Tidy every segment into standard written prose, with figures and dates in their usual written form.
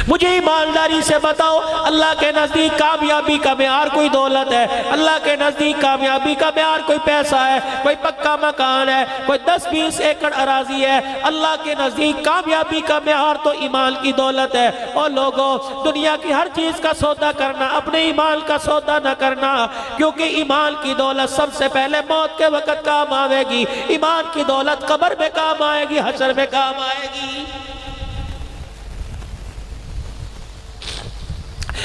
مجھے ایمانداری سے بتاؤ، اللہ کے نزدیک کامیابی کا معیار کوئی دولت ہے؟ اللہ کے نزدیک کامیابی کا معیار کوئی پیسہ ہے، کوئی پکا مکان ہے، کوئی 10-20 ایکڑ اراضی ہے؟ اللہ کے نزدیک کامیابی کا معیار تو ایمان کی دولت ہے۔ اور لوگوں، دنیا کی ہر چیز کا سودا کرنا، اپنے ایمان کا سودا نہ کرنا، کیونکہ ایمان کی دولت سب سے پہلے موت کے وقت کام آئے گی، ایمان کی دولت قبر میں کام آئے گی، حشر میں کام آئے گی۔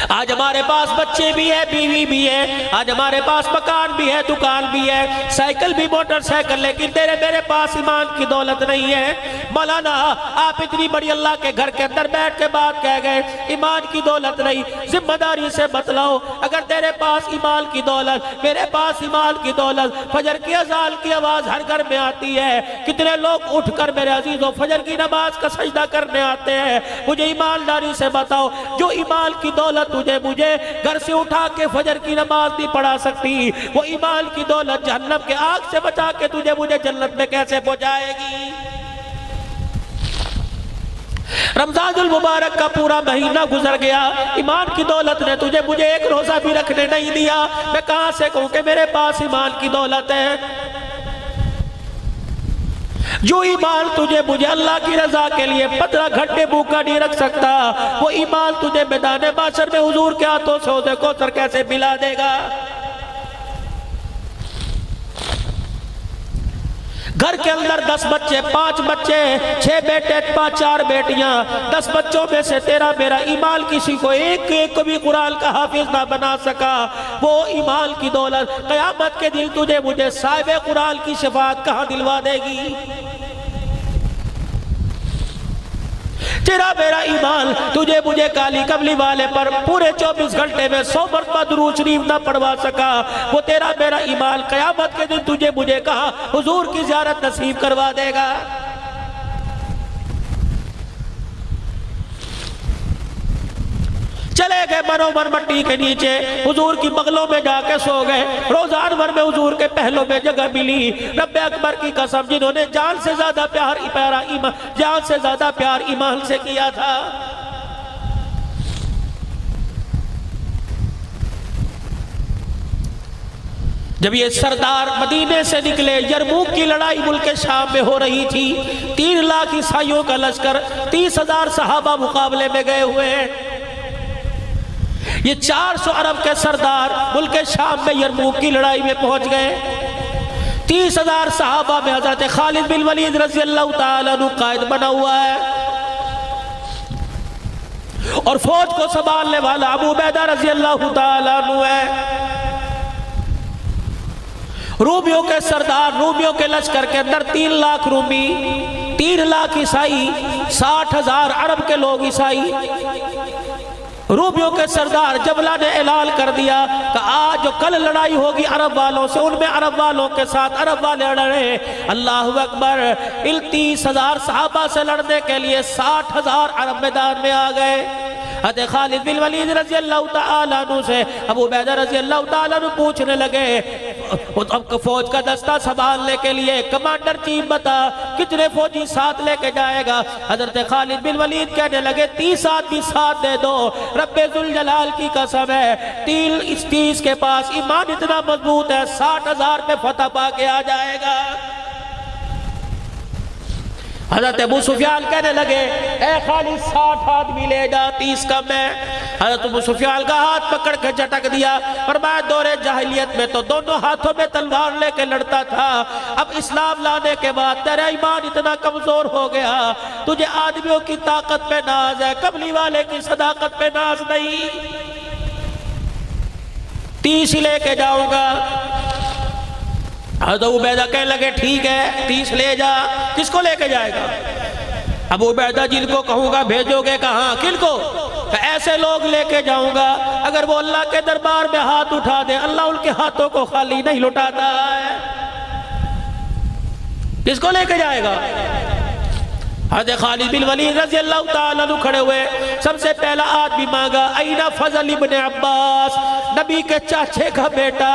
آج ہمارے پاس بچے بھی ہیں، بیوی بھی ہے، آج ہمارے پاس مکان بھی ہے، دکان بھی ہے، سائیکل بھی، موٹر سائیکل، لیکن تیرے میرے پاس ایمان کی دولت نہیں ہے۔ مولانا آپ اتنی بڑی اللہ کے گھر کے اندر بیٹھ کے بات کہہ گئے، ایمان کی دولت نہیں۔ ذمہ داری سے بتلاؤ، اگر تیرے پاس ایمان کی دولت، میرے پاس ایمان کی دولت، فجر کی اذان کی آواز ہر گھر میں آتی ہے، کتنے لوگ اٹھ کر میرے عزیزوں فجر کی نماز کا سجدہ کرنے آتے ہیں؟ مجھے ایمانداری سے بتاؤ، جو ایمان کی دولت مجھے گھر سے اٹھا کے فجر کی نماز نہیں پڑھا سکتی، وہ ایمان کی دولت جہنم کے آگ سے بچا کے مجھے جنت میں کیسے پہنچائے گی؟ رمضان المبارک کا پورا مہینہ گزر گیا، ایمان کی دولت نے مجھے ایک روزہ بھی رکھنے نہیں دیا، میں کہاں سے کہوں کہ میرے پاس ایمان کی دولت ہے؟ جو ایمان مجھے اللہ کی رضا کے لیے 15 گھنٹے بھوکا نہیں رکھ سکتا، وہ ایمان تجھے میدان محشر میں حضور کے ہاتھوں سے حوض کوثر کیسے پلا دے گا؟ گھر کے اندر 10 بچے، 5 بچے، 6 بیٹے، 4 بیٹیاں، 10 بچوں میں سے تیرا میرا ایمان کسی کو ایک بھی قرآن کا حافظ نہ بنا سکا، وہ ایمان کی دولت قیامت کے دن مجھے صاحب قرآن کی شفاعت کہاں دلوا دے گی؟ تیرا میرا ایمان مجھے کالی کملی والے پر پورے 24 گھنٹے میں 100 مرتبہ درود شریف نہ پڑھوا سکا، وہ تیرا میرا ایمان قیامت کے دن مجھے کہاں حضور کی زیارت نصیب کروا دے گا؟ چلے گئے منور مٹی کے نیچے، حضور کی بغلوں میں جا کے سو گئے، روزہ انور میں حضور کے پہلوں میں جگہ ملی۔ رب اکبر کی قسم، جنہوں نے جان سے زیادہ پیار ایمان سے کیا تھا۔ جب یہ سردار مدینے سے نکلے، یرموک کی لڑائی ملک شام میں ہو رہی تھی، 3 لاکھ عیسائیوں کا لشکر، 30,000 صحابہ مقابلے میں گئے ہوئے ہیں۔ یہ 400 عرب کے سردار ملک شام میں یرموک کی لڑائی میں پہنچ گئے۔ 30,000 صحابہ میں حضرت خالد بن ولید رضی اللہ تعالیٰ عنہ قائد بنا ہوا ہے، اور فوج کو سنبھالنے والا ابو عبیدہ رضی اللہ تعالیٰ عنہ ہے۔ رومیوں کے سردار، رومیوں کے لشکر کے اندر 3 لاکھ رومی، 3 لاکھ عیسائی، 60,000 عرب کے لوگ عیسائی۔ رومیوں کے سردار جبلہ نے اعلان کر دیا کہ آج جو کل لڑائی ہوگی عرب والوں سے، ان میں عرب والوں کے ساتھ عرب والے لڑیں۔ اللہ اکبر، 30,000 صحابہ سے لڑنے کے لیے 60,000 عرب میدان میں آ گئے۔ حضرت خالد بن ولید رضی اللہ تعالیٰ عنہ سے ابو عبیدہ رضی اللہ تعالیٰ عنہ پوچھنے لگے، اب فوج کا دستہ سنبھالنے کے لیے کمانڈر چیف بتا کتنے فوجی ساتھ لے کے جائے گا؟ حضرت خالد بن ولید کہنے لگے 30 آدمی ساتھ دے دو، رب ذوالجلال کی قسم ہے 30 کے پاس ایمان اتنا مضبوط ہے 60,000 میں فتح پا کے آ جائے گا۔ حضرت ابو سفیان کہنے لگے اے خالد 60 آدمی لے جا، 30 کم ہے۔ حضرت ابو سفیان کا ہاتھ پکڑ کے جھٹک دیا، فرمایا دور جاہلیت میں تو دونوں ہاتھوں میں تلوار لے کے لڑتا تھا، اب اسلام لانے کے بعد تیرا ایمان اتنا کمزور ہو گیا، تجھے آدمیوں کی طاقت پہ ناز ہے، کملی والے کی صداقت پہ ناز نہیں۔ 30 ہی لے کے جاؤں گا۔ حضرت ابو عبیدہ کہنے لگے ٹھیک ہے 30 لے جا۔ کس کو لے کے جائے گا؟ ابو عبیدہ جن کو کہوں گا بھیجو گے کہاں؟ کن کو؟ ایسے لوگ لے کے جاؤں گا اگر وہ اللہ کے دربار میں ہاتھ اٹھا دے، اللہ ان کے ہاتھوں کو خالی نہیں لٹاتا ہے۔ کس کو لے کے جائے گا؟ حضرت خالد بن ولید رضی اللہ تعالیٰ عنہ کھڑے ہوئے، سب سے پہلا آدمی مانگا اینا فضل ابن عباس، نبی کے چاچے کا بیٹا،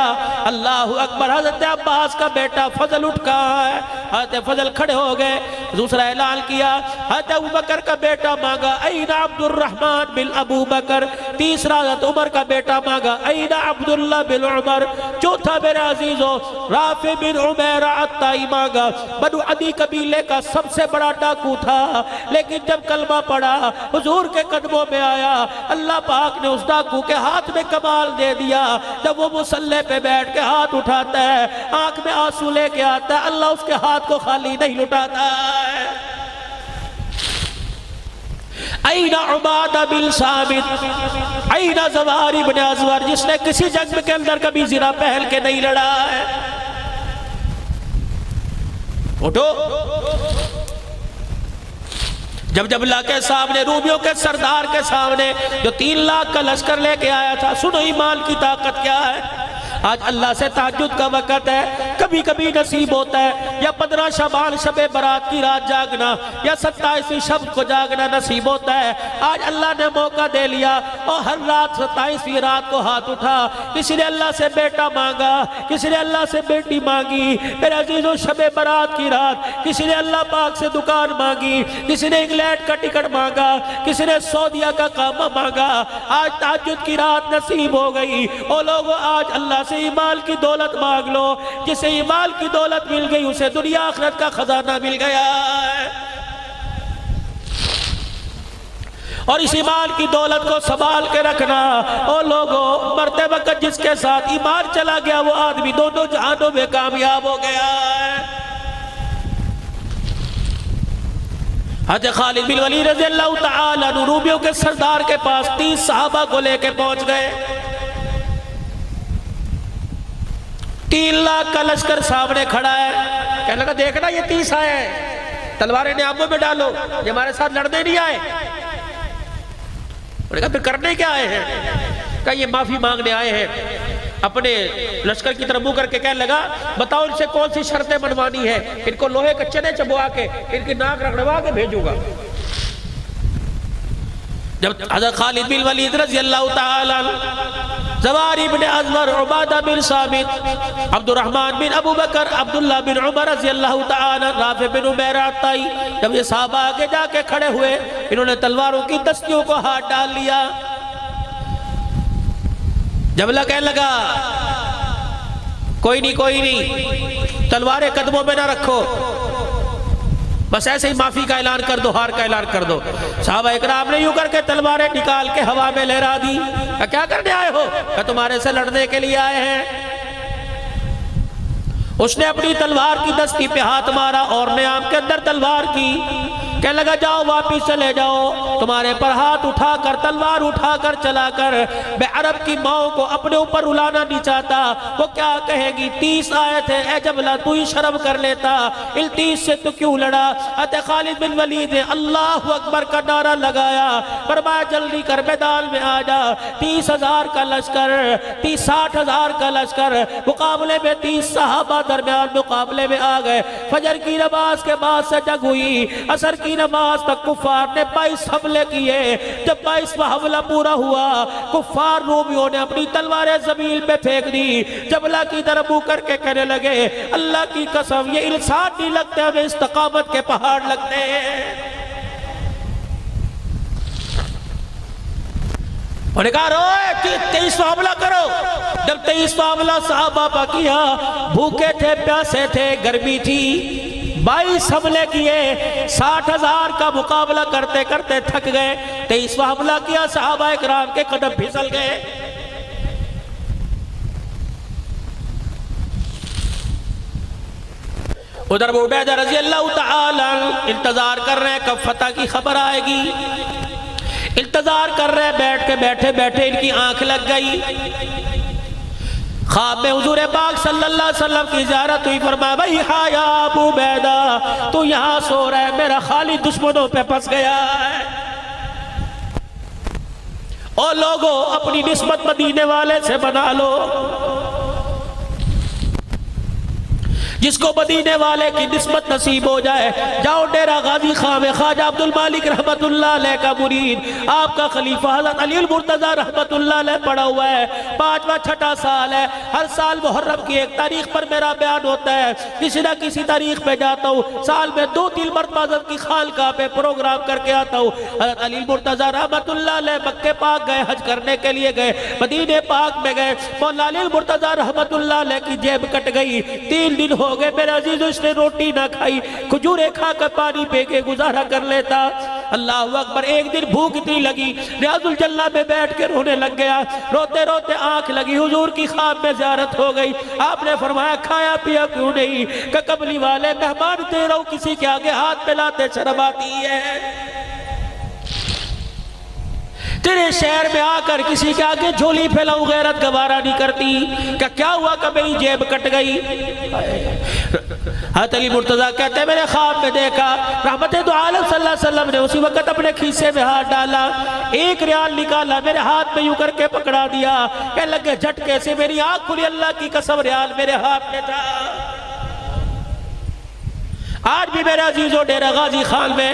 اللہ اکبر، حضرت عباس کا بیٹا فضل اٹھ کہاں ہے؟ حضرت فضل کھڑے ہو گئے، دوسرا اعلان کیا، حضرت ابو بکر کا بیٹا مانگا اینا عبد الرحمن بن ابو بکر، تیسرا حضرت عمر کا بیٹا مانگا اینا عبداللہ بن عمر، چوتھا میرے عزیزو رافع بن عمیرہ الطائی مانگا، بنو عدی قبیلے کا سب سے بڑا ڈاکو تھا، لیکن جب کلمہ پڑھا حضور کے قدموں میں آیا، اللہ پاک نے اس ڈاکو کے ہاتھ میں کمال دے دیا، جب وہ مصلی پہ بیٹھ کے ہاتھ اٹھاتا ہے، آنکھ میں آنسو لے کے آتا ہے، اللہ اس کے ہاتھ کو خالی نہیں لٹاتا ہے۔ این عبادہ بن ثابت، این زوار بن ازور، جس نے کسی جنگ کے اندر کبھی زرہ پہل کے نہیں لڑا ہے، اٹھو۔ جب اللہ کے سامنے، رومیوں کے سردار کے سامنے جو 3 لاکھ کا لشکر لے کے آیا تھا، سنو ایمان کی طاقت کیا ہے۔ آج اللہ سے تہجد کا وقت ہے، کبھی کبھی نصیب ہوتا ہے یا 15 شعبان شب برات کی رات جاگنا یا 27ویں شب کو جاگنا نصیب ہوتا ہے۔ آج اللہ نے موقع دے لیا اور ہر رات 27ویں رات کو ہاتھ اٹھا، کسی نے اللہ سے بیٹا مانگا، کسی نے اللہ سے بیٹی مانگی، میرے عزیزو شب برات کی رات کسی نے اللہ پاک سے دکان مانگی، کسی نے انگلینڈ کا ٹکٹ مانگا، کسی نے سعودیہ کا کام مانگا۔ آج تہجد کی رات نصیب ہو گئی، اور لوگوں آج اللہ سے ایمان کی دولت مانگ لو، جسے ایمان کی دولت مل گئی اسے دنیا آخرت کا خزانہ مل گیا ہے۔ اور اس ایمان کی دولت کو سنبھال کے رکھنا، اور لوگوں مرتے وقت جس کے ساتھ ایمان چلا گیا وہ آدمی دونوں جہانوں میں کامیاب ہو گیا ہے۔ حضرت خالد بن ولید رضی اللہ تعالیٰ عنہ رومیوں کے سردار کے پاس 30 صحابہ کو لے کے پہنچ گئے، 3 لاکھ کا لشکر سامنے کھڑا ہے، کہنے لگا دیکھنا یہ 30 آئے ہیں، تلواریں نیاموں میں ڈالو، یہ ہمارے ساتھ لڑنے نہیں آئے۔ انہوں نے کہا پھر کرنے کیا آئے ہیں؟ کہا یہ معافی مانگنے آئے ہیں۔ اپنے لشکر کی طرف منہ کر کے کہنے لگا بتاؤ ان سے کون سی شرطیں منوانی ہے، ان کو لوہے کے چنے چبوا کے ان کی ناک رگڑوا کے بھیجوں گا۔ جب حضرت خالد بن ولید رضی اللہ تعالیٰ زوار بن ازور، عبادہ بن ثابت، عبد الرحمن بن ابو بکر، عبداللہ بن عمر رضی اللہ تعالیٰ، رافع بن عمیرہ الطائی، جب یہ صحابہ آگے جا کے کھڑے ہوئے، انہوں نے تلواروں کی دستیوں کو ہاتھ ڈال لیا۔ جب اللہ کہنے لگا کوئی نہیں، تلواریں قدموں میں نہ رکھو، بس ایسے ہی معافی کا اعلان کر دو، ہار کا اعلان کر دو۔ صحابہ اکرام نے یوں کر کے تلواریں نکال کے ہوا میں لہرا دی۔ کیا کرنے آئے ہو؟ کہ تمہارے سے لڑنے کے لیے آئے ہیں۔ اس نے اپنی تلوار کی دستی پہ ہاتھ مارا اور نیام کے اندر تلوار کی، کہنے لگا جاؤ واپس چلے جاؤ، تمہارے پر ہاتھ اٹھا کر تلوار اٹھا کر چلا کر میں عرب کی ماؤں کو اپنے اوپر الانا نہیں چاہتا، وہ کیا کہے گی 30 آئے تھے، اے جبلہ تو ہی شرم کر لیتا، ان 30 سے تو کیوں لڑا؟ حضرت خالد بن ولید نے اللہ اکبر کا نعرہ لگایا، فرمایا جلدی کر میدان میں آ جا۔ 30,000 کا لشکر، 60,000 کا لشکر مقابلے میں 30 صحابہ درمیان مقابلے میں آ گئے۔ فجر کی نماز کے بعد سے جنگ ہوئی، عصر کی نماز تک کفار نے 22 حملے کیے۔ جب 22واں حملہ پورا ہوا، کفار رومیوں نے اپنی تلواریں زمین پہ پھینک دی، جب اللہ کی طرف منہ کر کے کہنے لگے اللہ کی قسم یہ انسان نہیں لگتے، ہمیں استقامت کے پہاڑ لگتے ہیں۔ انہوں نے کہا روئے 23واں حملہ کرو۔ جب 23واں حملہ صحابہ پا کیا، بھوکے تھے، پیاسے تھے، گرمی تھی، 22 حملے کیے، 60,000 کا مقابلہ کرتے کرتے تھک گئے۔ 23واں حملہ کیا، صحابہ اکرام کے قدم پھسل گئے۔ ادھر ابو عبیدہ رضی اللہ تعالیٰ انتظار کر رہے ہیں کب فتح کی خبر آئے گی، انتظار کر رہے ہیں، بیٹھے بیٹھے ان کی آنکھ لگ گئی۔ خواب میں حضور پاک صلی اللہ علیہ وسلم کی زیارت ہوئی، فرمایا بھئی ہاں یا ابو عبیدہ تو یہاں سو رہا ہے، میرا خالد دشمنوں پہ پھنس گیا ہے۔ اور لوگوں اپنی نسبت مدینے والے سے بنا لو۔ جس کو مدینے والے کی نسبت نصیب ہو جائے، جاؤ ڈیرہ غازی خان میں خواجہ عبد المالک رحمت اللہ علیہ کا مرید، آپ کا خلیفہ حضرت علی المرتضی رحمت اللہ علیہ پڑا ہوا ہے، 5واں 6واں سال ہے، ہر سال محرم کی ایک تاریخ پر میرا بیان ہوتا ہے، کسی نہ کسی تاریخ پہ جاتا ہوں، سال میں 2-3 مرتبہ حضرت کی خانقاہ پہ پروگرام کر کے آتا ہوں۔ حضرت علی المرتضی رحمت اللہ علیہ مکہ پاک گئے، حج کرنے کے لیے گئے، مدینے پاک میں گئے، مولا علی المرتضی رحمت اللہ علیہ کی جیب کٹ گئی، 3 دن ہو گئے میرے عزیزو اس نے روٹی نہ کھائی، کھجورے کھا کر پانی پی کے گزارا کر لیتا۔ اللہ اکبر، ایک دن بھوک اتنی لگی، ریاض الجنہ میں بیٹھ کے رونے لگ گیا، روتے روتے آنکھ لگی، حضور کی خواب میں زیارت ہو گئی، آپ نے فرمایا کھایا پیا کیوں نہیں؟ کہ قبلی والے مہمان دے رہا ہوں، کسی کے آگے ہاتھ ملاتے شرم آتی ہے، تیرے شہر میں آ کر کسی کے آگے جھولی پھیلاؤں غیرت گوارا نہیں کرتی، کہ کیا ہوا کہ میری جیب کٹ گئی؟ حضرت علی مرتضیٰ کہتے ہیں میں نے خواب میں دیکھا، رحمت دو عالم صلی اللہ علیہ وسلم نے اسی وقت اپنے کھیسے میں ہاتھ ڈالا، 1 ریال نکالا، میرے ہاتھ میں یوں کر کے پکڑا دیا، کہنے لگے جھٹکے سے میری آنکھ کھلی، اللہ کی قسم ریال میرے ہاتھ میں تھا۔ آج بھی میرے عزیزو ڈیرہ غازی خان میں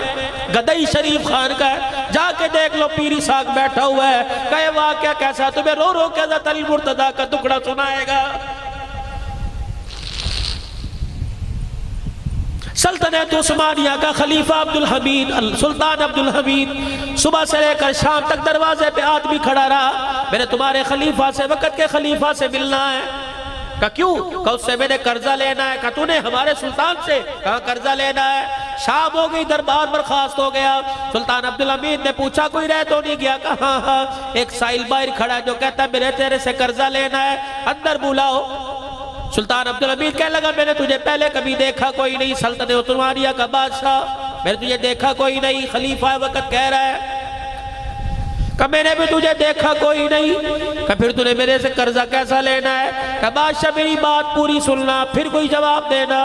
گدئی شریف خان کا ہے، جا کے دیکھ لو، پیری ساکھ بیٹھا ہوا ہے، کہے واقعہ کیسا؟ تمہیں رو رو کے حضرت علی مرتضیٰ کا ٹکڑا سنائے گا۔ سلطنت عثمانیہ کا خلیفہ عبدالحمید، سلطان عبدالحمید، صبح سے لے کر شام تک دروازے پہ آدمی کھڑا رہا، میں نے تمہارے خلیفہ سے، وقت کے خلیفہ سے ملنا ہے۔ کہا کیوں؟ کہا اس سے میں نے قرضہ لینا ہے۔ کہا تو نے ہمارے سلطان سے؟ کہا قرضہ لینا ہے۔ شام ہو گئی، دربار برخاست ہو گیا، سلطان عبدالحمید نے پوچھا کوئی رہ تو نہیں گیا؟ کہا ہاں ہاں، ایک سائل باہر کھڑا ہے جو کہتا ہے میرے تیرے سے قرضہ لینا ہے، اندر بلاؤ۔ سلطان عبدالحمید کہنے لگا میں نے تجھے پہلے کبھی دیکھا کوئی نہیں، سلطنت عثمانیہ کا بادشاہ، میں نے تجھے دیکھا کوئی نہیں، خلیفہ وقت کہہ رہا ہے، کہ میں نے بھی تجھے دیکھا کوئی نہیں، کہ پھر تُنے میرے سے قرضہ کیسا لینا ہے؟ کہ بادشاہ میری بات پوری سننا پھر کوئی جواب دینا،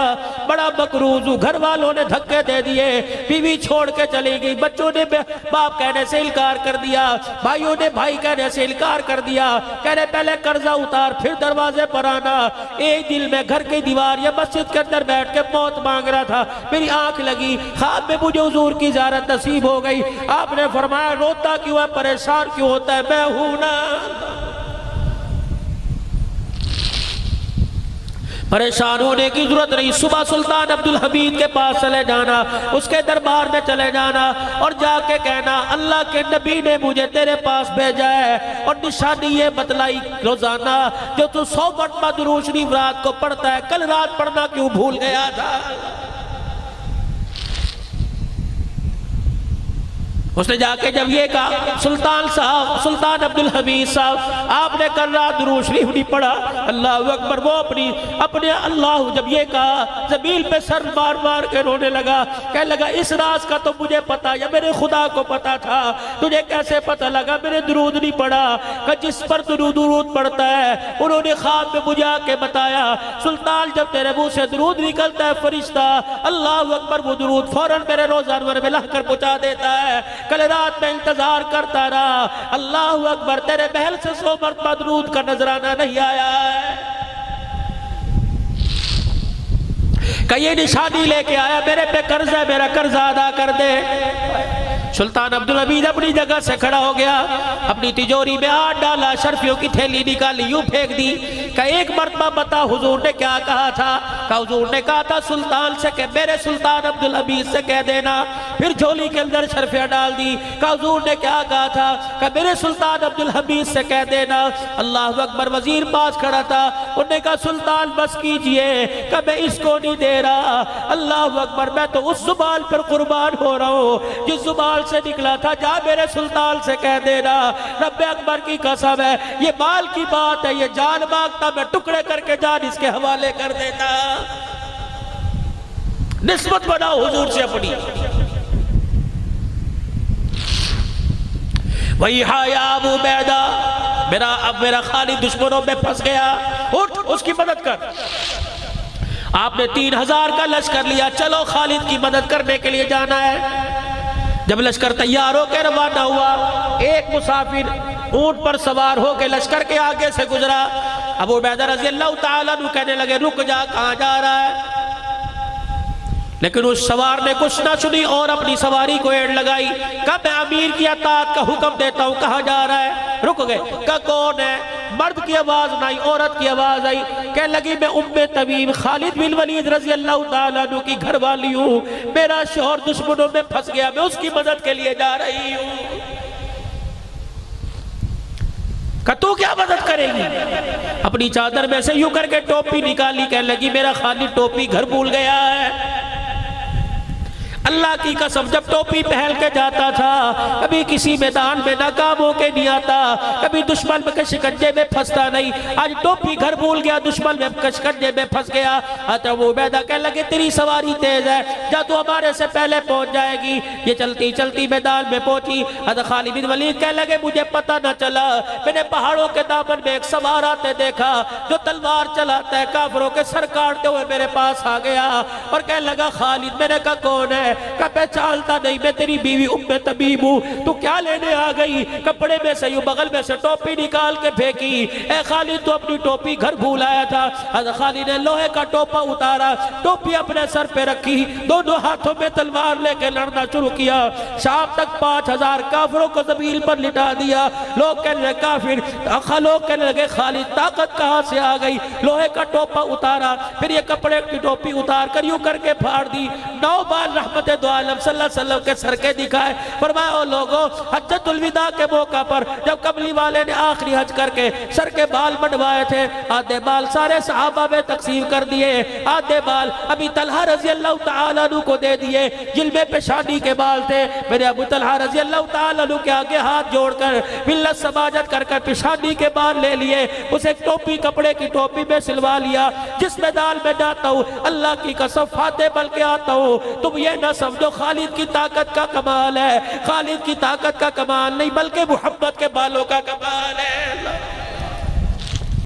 بڑا مقروض ہوں، گھر والوں نے دھکے دے دیے، بیوی چھوڑ کے چلی گئی، بچوں نے باپ کہنے سے انکار کر دیا، بھائیوں نے بھائی کہنے سے انکار کر دیا، کہنے پہلے قرضہ اتار پھر دروازے پر آنا۔ ایک دل میں گھر کی دیوار یا مسجد کے اندر بیٹھ کے موت مانگ رہا تھا، میری آنکھ لگی، خواب میں مجھے حضور کی زیارت نصیب ہو گئی، آپ نے فرمایا روتا کیوں ہے، پریشان کیوں ہوتا ہے؟ میں ہوں نا، پریشان ہونے کی ضرورت نہیں، صبح سلطان عبدالحمید کے پاس چلے جانا، اس کے دربار میں چلے جانا اور جا کے کہنا اللہ کے نبی نے مجھے تیرے پاس بھیجا ہے اور نشانی یہ بتلائی روزانہ جو تو 100 مرتبہ درود شریف رات کو پڑھتا ہے، کل رات پڑھنا کیوں بھول گیا تھا؟ اس نے جا کے جب یہ کہا سلطان صاحب، سلطان عبدالحمید صاحب آپ نے کل رات درود شریف نہیں پڑھا، اللہ اکبر، وہ اپنے اللہ جب یہ کہا زمین پہ سر مار مار کے رونے لگا، کہنے لگا اس راز کا تو مجھے پتا یا میرے خدا کو پتا تھا، تجھے کیسے پتا لگا؟ میں نے درود نہیں پڑھا۔ کہ جس پر درود پڑھتا ہے انہوں نے خواب میں مجھے آ کے بتایا سلطان جب تیرے منہ سے درود نکلتا ہے فرشتہ اللہ اکبر وہ درود فوراً میرے روزہ انور میں لا کر پہنچا دیتا ہے۔ کل رات میں انتظار کرتا رہا، اللہ اکبر، تیرے محل سے 100 مرتبہ درود کا نظرانہ نہیں آیا ہے، کہ یہ نشانی لے کے آیا میرے پہ قرض ہے، میرا قرض ادا کر دے۔ سلطان عبدالحمید اپنی جگہ سے کھڑا ہو گیا، اپنی تجوری میں ہاتھ ڈالا، شرفیوں کی تھیلی نکالی، یوں پھینک دی، کہ ایک مرتبہ بتا حضور نے کیا کہا تھا؟ کہ حضور نے کہا تھا سلطان سے کہ میرے سلطان عبدالحمید سے کہہ دینا، پھر جھولی کے اندر شرفیاں ڈال دی، کہ حضور نے کیا کہا تھا؟ کہ میرے سلطان عبدالحمید سے کہہ دینا۔ اللہ اکبر، وزیر پاس کھڑا تھا، انہوں نے کہا سلطان بس کیجئے، کہ میں اس کو نہیں دے رہا، اللہ اکبر، میں تو اس زبان پر قربان ہو رہا ہوں جس زبان سے نکلا تھا، جا میرے سلطان سے کہہ دینا رب اکبر کی قسم ہے یہ مال کی بات ہے، یہ جان مانگتا میں ٹکڑے کر کے جان اس کے حوالے کر دیتا۔ نسبت بناؤ حضور سے اپنی۔ وہی یا ابو عبیدہ، میرا خالد دشمنوں میں پھنس گیا، اٹھ اس کی مدد کر۔ آپ نے 3000 کا لشکر لیا، چلو خالد کی مدد کرنے کے لیے جانا ہے۔ جب لشکر تیار ہو کے روانہ ہوا، ایک مسافر اونٹ پر سوار ہو کے لشکر کے آگے سے گزرا، ابو عبیدہ رضی اللہ تعالیٰ عنہ کہنے لگے رک جا، کہاں جا رہا ہے؟ لیکن اس سوار نے کچھ نہ سنی اور اپنی سواری کو ایڑ لگائی، کہا میں امیر کی اطاعت کا حکم دیتا ہوں، کہاں جا رہا ہے؟ رک گئے، کہا کون ہے؟ مرد کی آواز نہ آئی، عورت کی آواز آئی، کہنے لگی میں تمیم خالد بن ولید رضی اللہ تعالیٰ عنہ کی گھر والی ہوں، میرا شوہر دشمنوں میں پھنس گیا، میں اس کی مدد کے لیے جا رہی ہوں۔ کہا تو کیا مدد کرے گی؟ اپنی چادر میں سے یوں کر کے ٹوپی نکالی، کہنے لگی میرا خالد ٹوپی گھر بھول گیا ہے۔ اللہ کی قسم جب ٹوپی پہن کے جاتا تھا کبھی کسی میدان میں ناکام ہو کے نہیں آتا، کبھی دشمن کے شکنجے میں پھنستا نہیں، آج ٹوپی گھر بھول گیا، دشمن میں شکنجے میں پھنس گیا۔ حضرت ابو عبیدہ کہنے لگے تیری سواری تیز ہے، جا تو ہمارے سے پہلے پہنچ جائے گی۔ یہ چلتی چلتی میدان میں پہنچی، حضرت خالد بن ولید کہنے لگے مجھے پتہ نہ چلا، میں نے پہاڑوں کے دامن میں ایک سوار آتے دیکھا جو تلوار چلاتا ہے، کافروں کے سر کاٹتے ہوئے میرے پاس آ گیا اور کہنے لگا خالد، میں نے کہا کون ہے؟ کہ پہچانتا نہیں، میں تیری بیوی تمیم ہوں، تو کیا لینے آ گئی؟ کپڑے میں سے یوں بغل میں سے ٹوپی نکال کے پھینکی، اے خالد تو اپنی ٹوپی گھر بھول آیا تھا۔ حضرت خالد نے لوہے کا ٹوپا اتارا، ٹوپی اپنے سر پہ رکھی، دونوں ہاتھوں میں تلوار لے کے لڑنا شروع کیا، شام تک 5000 کافروں کو زمین پر لٹا دیا۔ لوگ کہنے لگے کافر، لوگ کہنے لگے خالد طاقت کہاں سے آ گئی؟ لوہے کا ٹوپا اتارا، پھر یہ کپڑے کی ٹوپی اتار کر یوں کر کے پھاڑ دی، 9 بار رحمت دو عالم صلی اللہ علیہ وسلم کے سر کے دکھائے، فرمایا او لوگوں حجۃ الوداع کے موقع پر جب کملی والے نے آخری حج کر کے سر کے بال بڑھوائے تھے، آدھے بال سارے صحابہ میں تقسیم کر دیے، آدھے بال ابی طلحہ رضی اللہ تعالیٰ عنہ کو دے دیے، جلوے پیشانی کے بال تھے، میرے ابو طلحہ رضی اللہ تعالیٰ عنہ کے آگے ہاتھ جوڑ کر ملت سماجت کر کر پیشانی کے بال لے لیے، اسے ایک ٹوپی کپڑے کی ٹوپی میں سلوا لیا۔ جس میدان میں جاتا ہوں اللہ کی قسم فاتح بن کے آتا ہوں، تم یہ نہ سمجھو خالد کی طاقت کا کمال ہے، خالد کی طاقت کا کمال نہیں بلکہ محمد کے بالوں کا کمال ہے۔